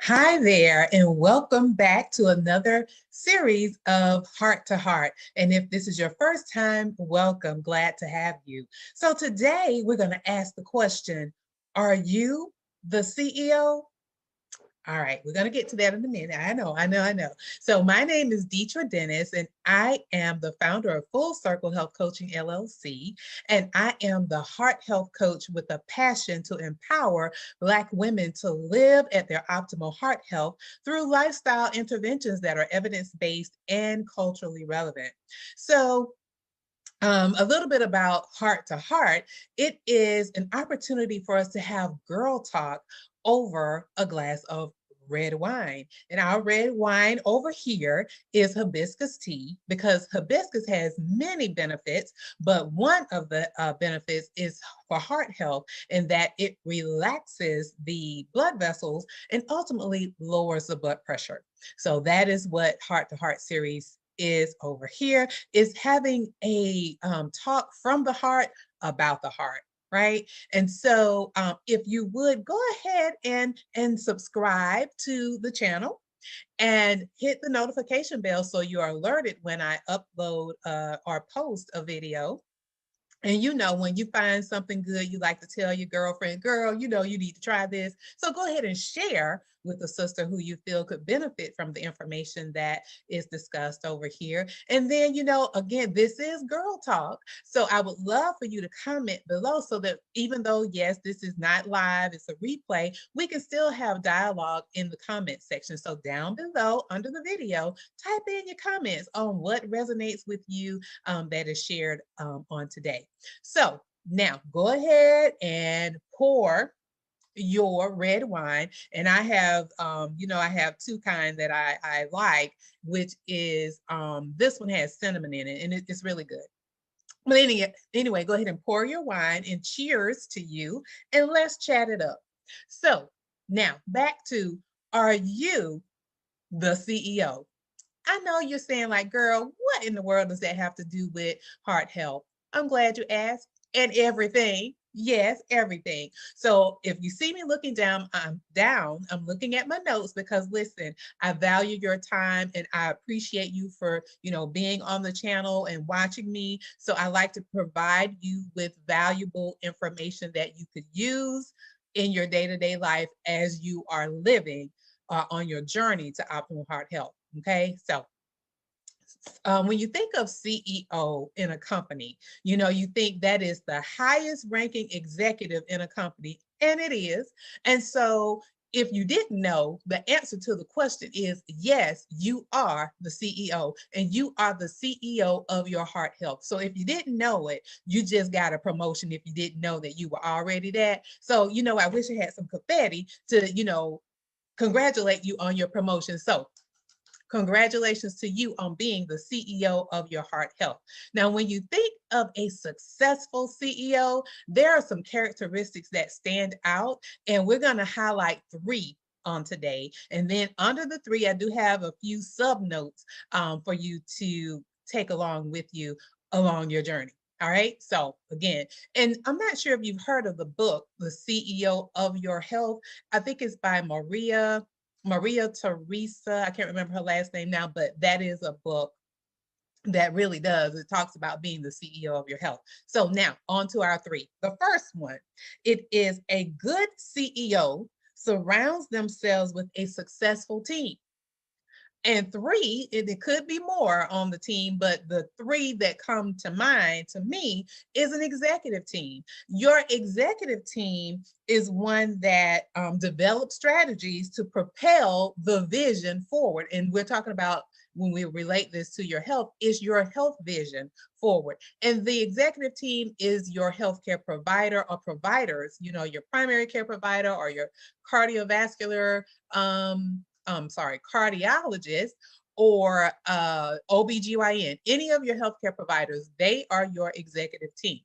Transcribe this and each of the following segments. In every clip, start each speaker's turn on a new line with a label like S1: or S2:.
S1: Hi there, and welcome back to another series of Heart to Heart. And if this is your first time, welcome. Glad to have you. So today we're going to ask the question, are you the CEO? All right, we're going to get to that in a minute. I know. So, my name is Deetra Dennis, and I am the founder of Full Circle Health Coaching LLC. And I am the heart health coach with a passion to empower Black women to live at their optimal heart health through lifestyle interventions that are evidence based and culturally relevant. So, a little bit about Heart to Heart. It is an opportunity for us to have girl talk over a glass of red wine. And our red wine over here is hibiscus tea because hibiscus has many benefits, but one of the benefits is for heart health and that it relaxes the blood vessels and ultimately lowers the blood pressure. So that is what Heart to Heart series is over here, is having a talk from the heart about the heart, right? And so if you would go ahead and subscribe to the channel and hit the notification bell so you are alerted when I upload or post a video. And when you find something good, you like to tell your girlfriend, girl, you need to try this. So go ahead and share with a sister who you feel could benefit from the information that is discussed over here. And then, again, this is Girl Talk. So I would love for you to comment below so that even though, yes, this is not live, it's a replay, we can still have dialogue in the comment section. So down below under the video, type in your comments on what resonates with you that is shared on today. So now go ahead and pour your red wine. And I have, I have two kind that I like, which is this one has cinnamon in it and it's really good. But anyway, go ahead and pour your wine and cheers to you and let's chat it up. So now back to, are you the CEO? I know you're saying, like, girl, what in the world does that have to do with heart health? I'm glad you asked. And everything. Yes, everything. So if you see me looking down, I'm looking at my notes because listen, I value your time and I appreciate you for, being on the channel and watching me. So I like to provide you with valuable information that you could use in your day-to-day life as you are living on your journey to optimal heart health. Okay, so when you think of CEO in a company, you think that is the highest ranking executive in a company, and it is. And so, if you didn't know, the answer to the question is yes, you are the CEO and you are the CEO of your heart health. So, if you didn't know it, you just got a promotion if you didn't know that you were already that. So, I wish I had some confetti to, congratulate you on your promotion. So, congratulations to you on being the CEO of your heart health. Now, when you think of a successful CEO, there are some characteristics that stand out, and we're going to highlight three on today. And then under the three, I do have a few sub notes for you to take along with you along your journey. All right. So again, and I'm not sure if you've heard of the book, The CEO of Your Health. I think it's by Maria Teresa. I can't remember her last name now, but that is a book that really does. It talks about being the CEO of your health. So now on to our three. The first one, it is a good CEO surrounds themselves with a successful team. And three, it could be more on the team, but the three that come to mind to me is an executive team. Your executive team is one that develops strategies to propel the vision forward. And we're talking about, when we relate this to your health, is your health vision forward. And the executive team is your healthcare provider or providers, your primary care provider or your cardiovascular cardiologist or OBGYN, any of your healthcare providers, they are your executive team.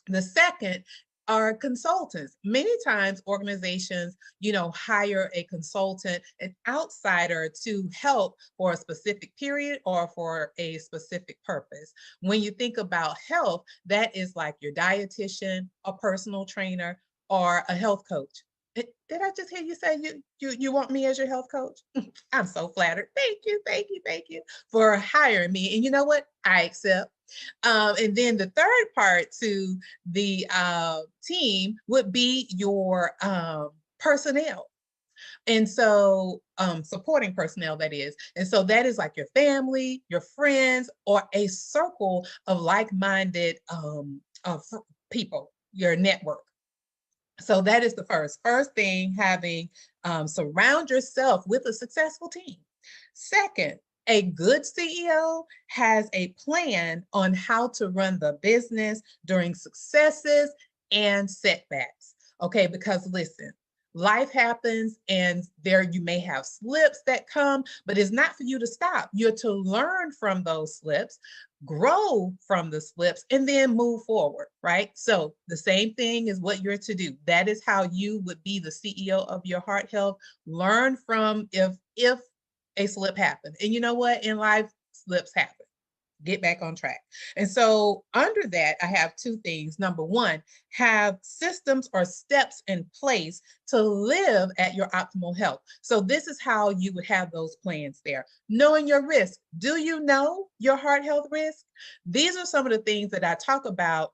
S1: The second are consultants. Many times organizations, hire a consultant, an outsider to help for a specific period or for a specific purpose. When you think about health, that is like your dietitian, a personal trainer, or a health coach. Did I just hear you say you want me as your health coach? I'm so flattered. Thank you, thank you, thank you for hiring me. And you know what? I accept. And then the third part to the team would be your personnel. And so supporting personnel, that is. And so that is like your family, your friends, or a circle of like-minded people, your network. So that is the first thing, having surround yourself with a successful team. Second, a good CEO has a plan on how to run the business during successes and setbacks. Okay, because listen, life happens and there you may have slips that come, but it's not for you to stop. You're to learn from those slips, grow from the slips, and then move forward, right? So the same thing is what you're to do. That is how you would be the CEO of your heart health. Learn from if a slip happened. And you know what? In life, slips happen. Get back on track. And so under that, I have two things. Number one, have systems or steps in place to live at your optimal health. So this is how you would have those plans there. Knowing your risk. Do you know your heart health risk? These are some of the things that I talk about,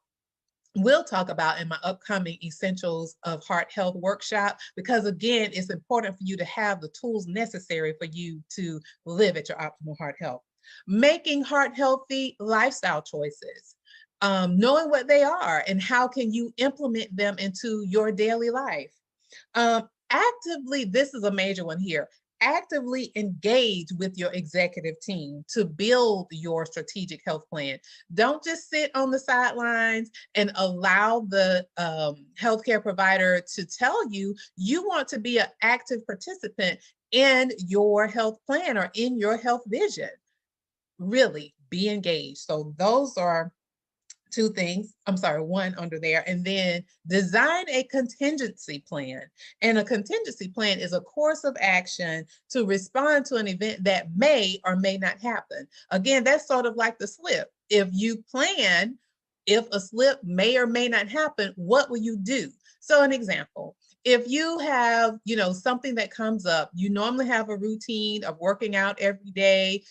S1: we'll talk about in my upcoming Essentials of Heart Health workshop, because again, it's important for you to have the tools necessary for you to live at your optimal heart health. Making heart healthy lifestyle choices, knowing what they are and how can you implement them into your daily life. Actively, this is a major one here, actively engage with your executive team to build your strategic health plan. Don't just sit on the sidelines and allow the healthcare provider to tell you. You want to be an active participant in your health plan or in your health vision. Really be engaged. So those are two things. I'm sorry, one under there. And then design a contingency plan. And a contingency plan is a course of action to respond to an event that may or may not happen. Again, that's sort of like the slip. If you plan, if a slip may or may not happen, what will you do? So an example, if you have, something that comes up, you normally have a routine of working out every day,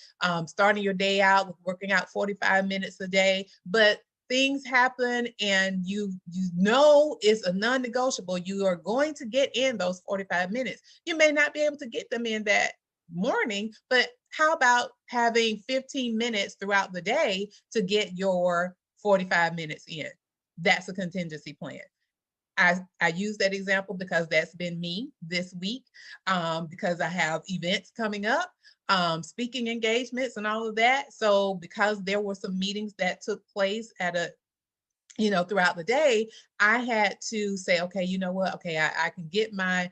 S1: starting your day out with working out 45 minutes a day, but things happen and you know it's a non-negotiable. You are going to get in those 45 minutes. You may not be able to get them in that morning, but how about having 15 minutes throughout the day to get your 45 minutes in? That's a contingency plan. I use that example because that's been me this week, because I have events coming up, speaking engagements and all of that. So because there were some meetings that took place at throughout the day, I had to say, okay, you know what? Okay, I can get my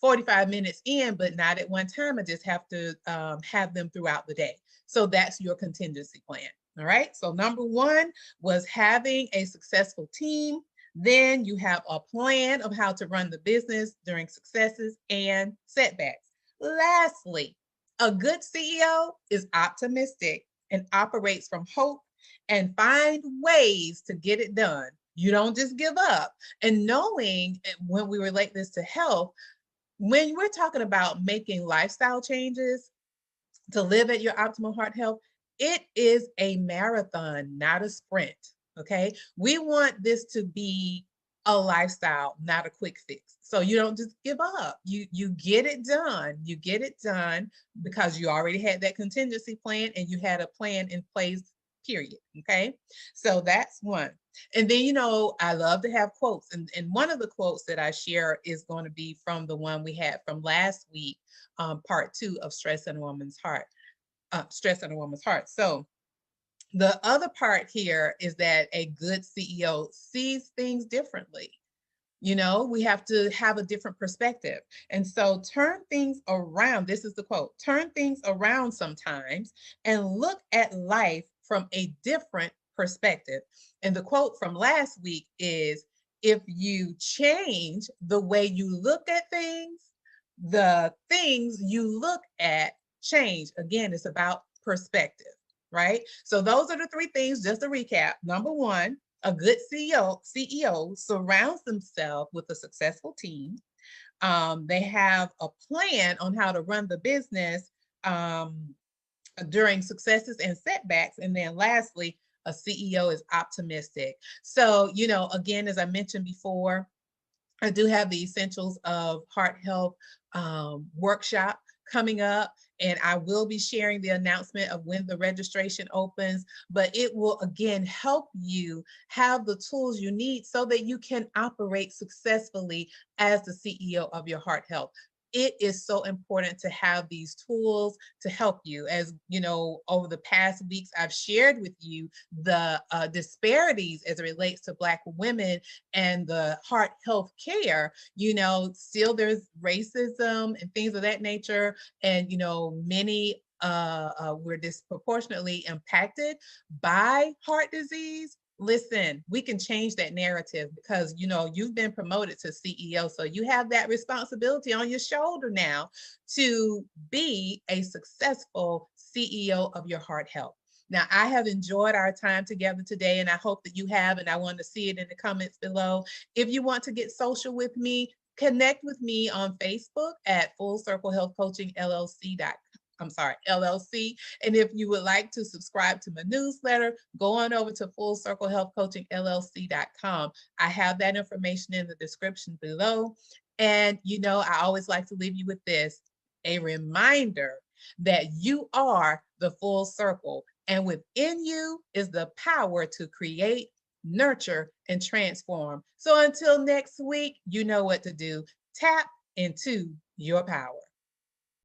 S1: 45 minutes in, but not at one time. I just have to have them throughout the day. So that's your contingency plan. All right. So number one was having a successful team. Then you have a plan of how to run the business during successes and setbacks. Lastly, a good CEO is optimistic and operates from hope and find ways to get it done. You don't just give up. And knowing, when we relate this to health, when we're talking about making lifestyle changes to live at your optimal heart health, it is a marathon, not a sprint. Okay. We want this to be a lifestyle, not a quick fix. So you don't just give up. You get it done. You get it done because you already had that contingency plan and you had a plan in place, period. Okay. So that's one. And then, I love to have quotes. And one of the quotes that I share is going to be from the one we had from last week, part 2 of Stress in a Woman's Heart. Stress in a Woman's Heart. So the other part here is that a good CEO sees things differently. We have to have a different perspective. And so turn things around. This is the quote: turn things around sometimes and look at life from a different perspective. And the quote from last week is, if you change the way you look at things, the things you look at change. Again, it's about perspective, right? So those are the three things, just to recap. Number one, a good CEO surrounds themselves with a successful team. They have a plan on how to run the business during successes and setbacks. And then lastly, a CEO is optimistic. So, again, as I mentioned before, I do have the Essentials of Heart Health workshop coming up, and I will be sharing the announcement of when the registration opens. But it will again help you have the tools you need so that you can operate successfully as the CEO of your heart health. It is so important to have these tools to help you. As you know, over the past weeks, I've shared with you the disparities as it relates to Black women and the heart health care. Still there's racism and things of that nature. And, many we're disproportionately impacted by heart disease. Listen, we can change that narrative because you've been promoted to CEO, so you have that responsibility on your shoulder now to be a successful CEO of your heart health. Now, I have enjoyed our time together today, and I hope that you have, and I want to see it in the comments below. If you want to get social with me, connect with me on Facebook at Full Circle Health Coaching LLC. And if you would like to subscribe to my newsletter, go on over to Full Circle Health Coaching LLC.com. I have that information in the description below. And I always like to leave you with this, a reminder that you are the full circle, and within you is the power to create, nurture, and transform. So until next week, you know what to do. Tap into your power.